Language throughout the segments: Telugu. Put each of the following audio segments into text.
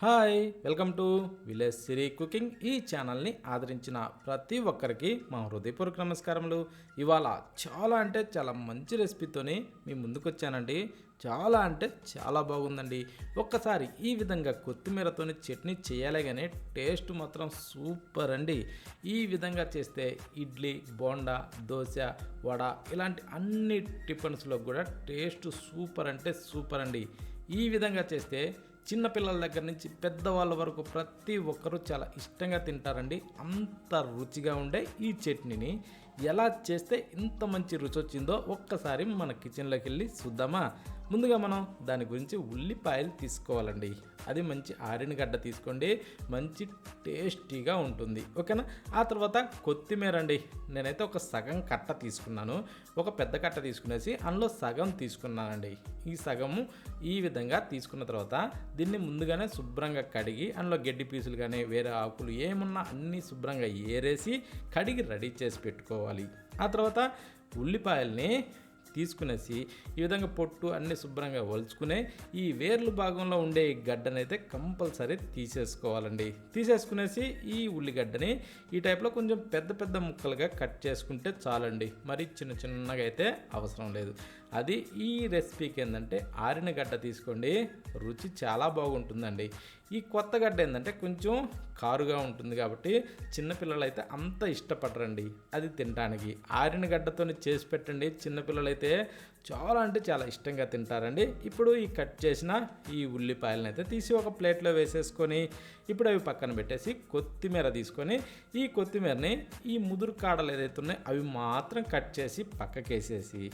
Hi welcome to village Siri cooking. ఈ ఛానల్ని ఆదరించిన ప్రతి ఒక్కరికి మా హృదయపూర్వక నమస్కారములు. ఇవాళ చాలా మంచి రెసిపీతోని మీ ముందుకు వచ్చానండి. చాలా బాగుందండి. ఒక్కసారి ఈ విధంగా కొత్తిమీరతోని చట్నీ చేయాలి కానీ టేస్ట్ మాత్రం సూపర్ అండి. ఈ విధంగా చేస్తే ఇడ్లీ, బోండా, దోశ, వడ ఇలాంటి అన్ని టిఫిన్స్లో కూడా టేస్ట్ సూపర్ అంటే సూపర్ అండి. ఈ విధంగా చేస్తే చిన్నపిల్లల దగ్గర నుంచి పెద్దవాళ్ళ వరకు ప్రతి ఒక్కరూ చాలా ఇష్టంగా తింటారండి. అంత రుచిగా ఉండే ఈ చట్నీని ఎలా చేస్తే ఇంత మంచి రుచి వచ్చిందో ఒక్కసారి మన కిచెన్లోకి వెళ్ళి చూద్దామా. ముందుగా మనం దాని గురించి ఉల్లిపాయలు తీసుకోవాలండి. అది మంచి ఆరిన గడ్డ తీసుకోండి, మంచి టేస్టీగా ఉంటుంది, ఓకేనా. ఆ తర్వాత కొత్తిమీర అండి. నేనైతే ఒక సగం కట్ట తీసుకున్నాను, ఒక పెద్ద కట్ట తీసుకునేసి అందులో సగం తీసుకున్నానండి. ఈ సగము ఈ విధంగా తీసుకున్న తర్వాత దీన్ని ముందుగానే శుభ్రంగా కడిగి అందులో గడ్డి పీసులు కానీ వేరే ఆకులు ఏమున్నా అన్నీ శుభ్రంగా ఏరేసి కడిగి రెడీ చేసి పెట్టుకోవాలి. ఆ తర్వాత ఉల్లిపాయల్ని తీసుకునేసి ఈ విధంగా పొట్టు అన్నీ శుభ్రంగా వలుచుకునే ఈ వేర్లు భాగంలో ఉండే ఈ గడ్డనైతే కంపల్సరీ తీసేసుకోవాలండి. తీసేసుకునేసి ఈ ఉల్లిగడ్డని ఈ టైప్లో కొంచెం పెద్ద పెద్ద ముక్కలుగా కట్ చేసుకుంటే చాలండి. మరి చిన్నగా అయితే అవసరం లేదు. అది ఈ రెసిపీకి ఏంటంటే ఆరిన గడ్డ తీసుకోండి, రుచి చాలా బాగుంటుందండి. ఈ కొత్త గడ్డ ఏంటంటే కొంచెం కారుగా ఉంటుంది కాబట్టి చిన్నపిల్లలు అయితే అంత ఇష్టపడరండి అది తినడానికి. ఆరిన గడ్డతో చేసి పెట్టండి, చిన్నపిల్లలైతే చాలా ఇష్టంగా తింటారండి. ఇప్పుడు ఈ కట్ చేసిన ఈ ఉల్లిపాయలను అయితే తీసి ఒక ప్లేట్లో వేసేసుకొని ఇప్పుడు అవి పక్కన పెట్టేసి కొత్తిమీర తీసుకొని ఈ కొత్తిమీరని ఈ ముదురు కాడలు ఏదైతే ఉన్నాయో అవి మాత్రం కట్ చేసి పక్కకేసేసి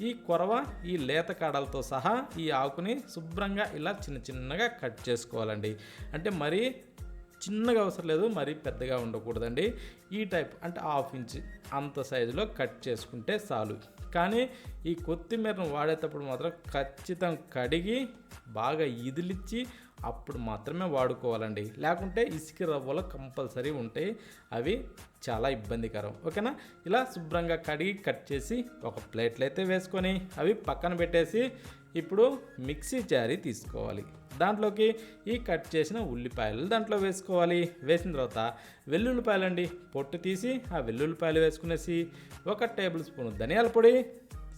ఈ కొరవ ఈ లేత కాడలతో సహా ఈ ఆకుని శుభ్రంగా ఇలా చిన్నగా కట్ చేసుకోవాలండి. అంటే మరీ చిన్నగా అవసరం లేదు, మరీ పెద్దగా ఉండకూడదండి. ఈ టైప్ అంటే 1/2 ఇంచ్ అంత సైజులో కట్ చేసుకుంటే చాలు. కానీ ఈ కొత్తిమీరను వాడేటప్పుడు మాత్రం ఖచ్చితంగా కడిగి బాగా ఇదిలిచ్చి అప్పుడు మాత్రమే వాడుకోవాలండి. లేకుంటే ఇసుక రవ్వలు కంపల్సరీ ఉంటాయి, అవి చాలా ఇబ్బందికరం, ఓకేనా. ఇలా శుభ్రంగా కడిగి కట్ చేసి ఒక ప్లేట్లు అయితే వేసుకొని అవి పక్కన పెట్టేసి ఇప్పుడు మిక్సీ జారీ తీసుకోవాలి. దాంట్లోకి ఈ కట్ చేసిన ఉల్లిపాయలు దాంట్లో వేసుకోవాలి. వేసిన తర్వాత వెల్లుల్లిపాయలండి పొట్టు తీసి ఆ వెల్లుల్లిపాయలు వేసుకునేసి 1 టేబుల్ స్పూన్ ధనియాల పొడి,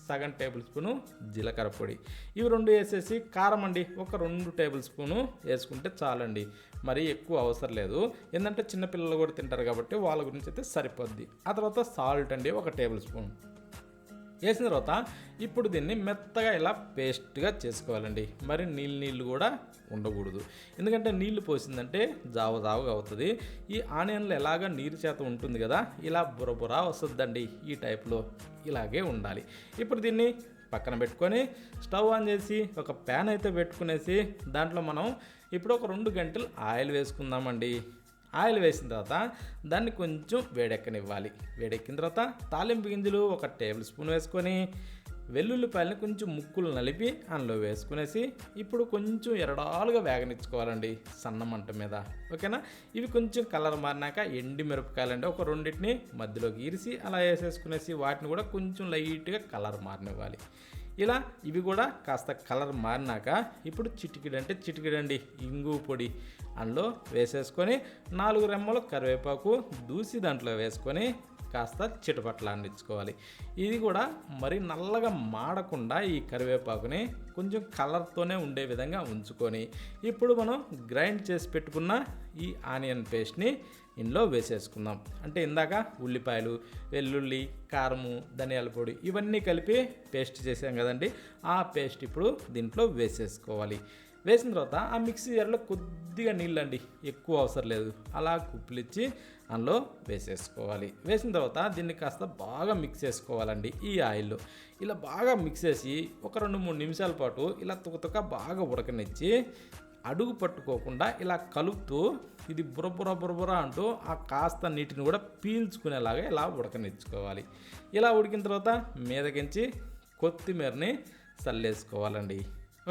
సగం టేబుల్ స్పూను జీలకర్ర పొడి, ఇవి 2 వేసేసి కారం అండి ఒక 2 టేబుల్ స్పూను వేసుకుంటే చాలండి. మరీ ఎక్కువ అవసరం లేదు, ఏంటంటే చిన్నపిల్లలు కూడా తింటారు కాబట్టి వాళ్ళ గురించి అయితే సరిపోద్ది. ఆ తర్వాత సాల్ట్ అండి 1 టేబుల్ స్పూన్ వేసిన తర్వాత ఇప్పుడు దీన్ని మెత్తగా ఇలా పేస్ట్గా చేసుకోవాలండి. మరి నీళ్ళు కూడా ఉండకూడదు, ఎందుకంటే నీళ్లు పోసిందంటే జావగా అవుతుంది. ఈ ఆనియన్లు ఎలాగ నీరు చేత ఉంటుంది కదా, ఇలా బురబురా వస్తుందండి. ఈ టైప్లో ఇలాగే ఉండాలి. ఇప్పుడు దీన్ని పక్కన పెట్టుకొని స్టవ్ ఆన్ చేసి ఒక ప్యాన్ అయితే పెట్టుకునేసి దాంట్లో మనం ఇప్పుడు ఒక 2 గంటలు ఆయిల్ వేసుకుందామండి. ఆయిల్ వేసిన తర్వాత దాన్ని కొంచెం వేడెక్కనివ్వాలి. వేడెక్కిన తర్వాత తాలింపు గింజలు 1 టేబుల్ స్పూన్ వేసుకొని వెల్లుల్లిపాయలని కొంచెం ముక్కులు నలిపి అందులో వేసుకునేసి ఇప్పుడు కొంచెం ఎరడాలుగా వేగనిచ్చుకోవాలండి సన్న మంట మీద, ఓకేనా. ఇవి కొంచెం కలర్ మారినాక ఎండి మిరపకాయలండి ఒక 2 మధ్యలోకి ఇరిసి అలా వేసేసుకునేసి వాటిని కూడా కొంచెం లైట్గా కలర్ మారనివ్వాలి. ఇలా ఇవి కూడా కాస్త కలర్ మారినాక ఇప్పుడు చిటికెడండి ఇంగు పొడి అందులో వేసేసుకొని 4 రెమ్మలు కరివేపాకు దూసి దాంట్లో వేసుకొని కాస్త చిటపట్లాడించుకోవాలి. ఇది కూడా మరి నల్లగా మాడకుండా ఈ కరివేపాకుని కొంచెం కలర్తోనే ఉండే విధంగా ఉంచుకొని ఇప్పుడు మనం గ్రైండ్ చేసి పెట్టుకున్న ఈ ఆనియన్ పేస్ట్ని ఇందులో వేసేసుకుందాం. అంటే ఇందాక ఉల్లిపాయలు, వెల్లుల్లి, కారము, ధనియాల పొడి ఇవన్నీ కలిపి పేస్ట్ చేసాం కదండి, ఆ పేస్ట్ ఇప్పుడు దీంట్లో వేసేసుకోవాలి. వేసిన తర్వాత ఆ మిక్సీ జార్లో కొద్దిగా నీళ్ళండి, ఎక్కువ అవసరం లేదు, అలా కుప్పిలిచ్చి అందులో వేసేసుకోవాలి. వేసిన తర్వాత దీన్ని కాస్త బాగా మిక్స్ చేసుకోవాలండి. ఈ ఆయిల్లో ఇలా బాగా మిక్స్ చేసి ఒక 2-3 నిమిషాల పాటు ఇలా తుకతుక బాగా ఉడకనిచ్చి అడుగు పట్టుకోకుండా ఇలా కలుపుతూ ఇది బురబుర అంటూ ఆ కాస్త నీటిని కూడా పీల్చుకునేలాగా ఇలా ఉడకనిచ్చుకోవాలి. ఇలా ఉడికిన తర్వాత మీదకించి కొత్తిమీరని చల్లేసుకోవాలండి,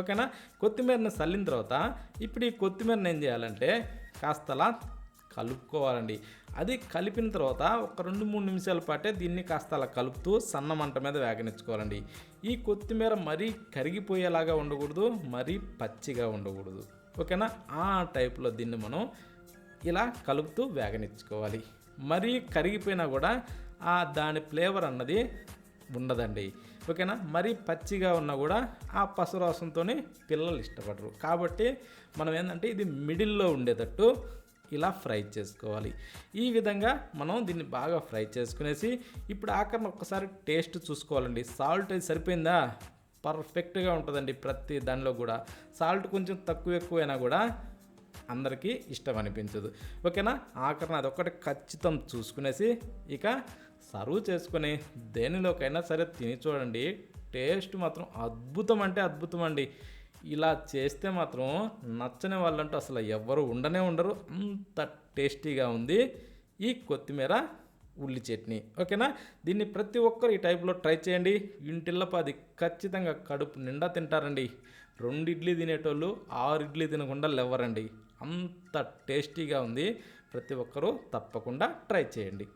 ఓకేనా. కొత్తిమీరని చల్లిన తర్వాత ఇప్పుడు ఈ కొత్తిమీరని ఏం చేయాలంటే కాస్తలా కలుపుకోవాలండి. అది కలిపిన తర్వాత ఒక 2-3 నిమిషాల పాటే దీన్ని కాస్త అలా కలుపుతూ సన్న మంట మీద వేగనిచ్చుకోవాలండి. ఈ కొత్తిమీర మరీ కరిగిపోయేలాగా ఉండకూడదు, మరీ పచ్చిగా ఉండకూడదు, ఓకేనా. ఆ టైప్లో దీన్ని మనం ఇలా కలుపుతూ వేగనిచ్చుకోవాలి. మరీ కరిగిపోయినా కూడా దాని ఫ్లేవర్ అన్నది ఉండదండి, ఓకేనా. మరీ పచ్చిగా ఉన్నా కూడా ఆ పసువాసనతో పిల్లలు ఇష్టపడరు. కాబట్టి మనం ఏంటంటే ఇది మిడిల్లో ఉండేటట్టు ఇలా ఫ్రై చేసుకోవాలి. ఈ విధంగా మనం దీన్ని బాగా ఫ్రై చేసుకునేసి ఇప్పుడు ఆఖరిని ఒక్కసారి టేస్ట్ చూసుకోవాలండి. సాల్ట్ సరిపోయిందా, పర్ఫెక్ట్గా ఉంటుందండి. ప్రతి దానిలో కూడా సాల్ట్ కొంచెం తక్కువ ఎక్కువైనా కూడా అందరికీ ఇష్టం అనిపించదు, ఓకేనా. ఆఖరిని అదొక్కటి ఖచ్చితం చూసుకునేసి ఇక సర్వ్ చేసుకొని దేనిలోకైనా సరే తిని చూడండి. టేస్ట్ మాత్రం అద్భుతం అంటే అద్భుతం అండి. ఇలా చేస్తే మాత్రం నచ్చని వాళ్ళంటూ అసలు ఎవ్వరు ఉండరు, అంత టేస్టీగా ఉంది ఈ కొత్తిమీర ఉల్లి చట్నీ, ఓకేనా. దీన్ని ప్రతి ఒక్కరు ఈ టైప్లో ట్రై చేయండి. ఇంటిల్లపాది ఖచ్చితంగా కడుపు నిండా తింటారండి. 2 ఇడ్లీ తినేటోళ్ళు 6 ఇడ్లీ తినకుండా లేవరండి, అంత టేస్టీగా ఉంది. ప్రతి ఒక్కరూ తప్పకుండా ట్రై చేయండి.